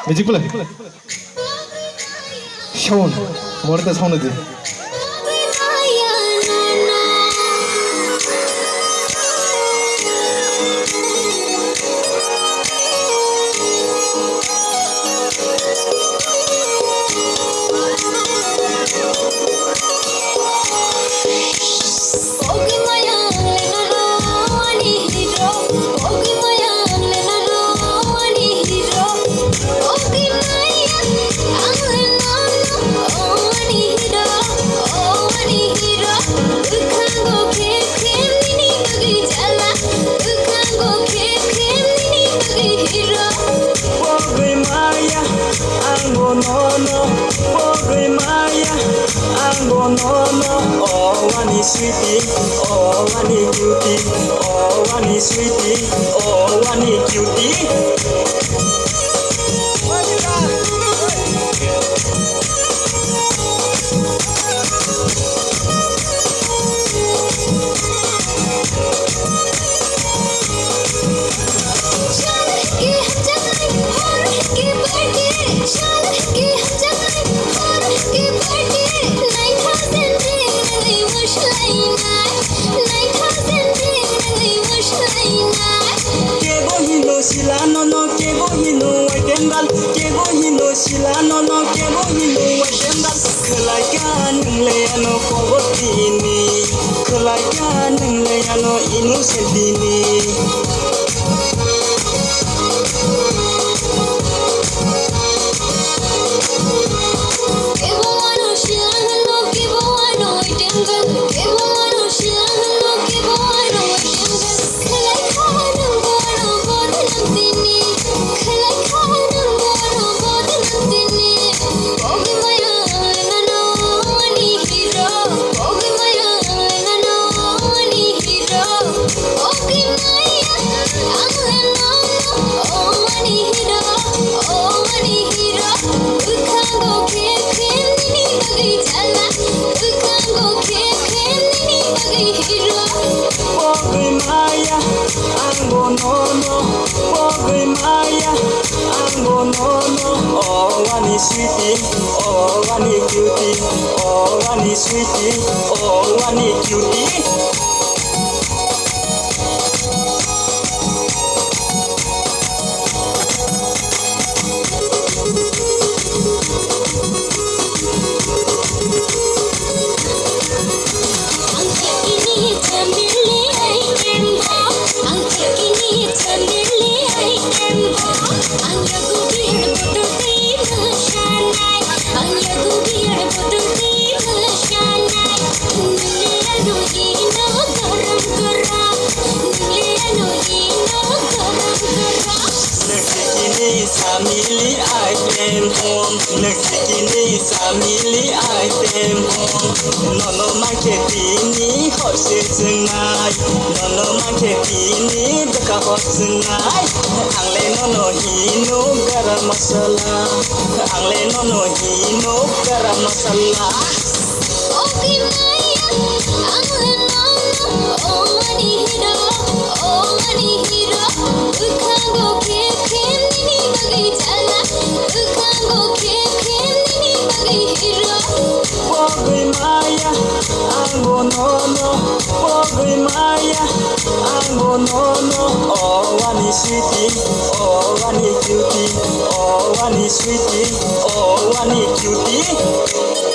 Music play. Sound. More the sound is. Oh, one is sweetie, oh, one is cutie, oh, one is sweetie, oh, one is cutie. Oh, one is sweetie, oh, one is cutie, oh, one is sweetie, oh, one is cutie. Family item home, Nakini family item home. Nono maketini hot tonight. Nono maketini beka hot tonight. Angle nono hino garam masala. Angle nono hino garam masala. Okay, Maya, angle nono, oh money hero, oh money hero. Ukango kim. Pobre Maya, ango nono. Pobre Maya, ango nono. Oh, one is sweetie, oh, one is cutie, oh, one is sweetie, oh, one is cutie.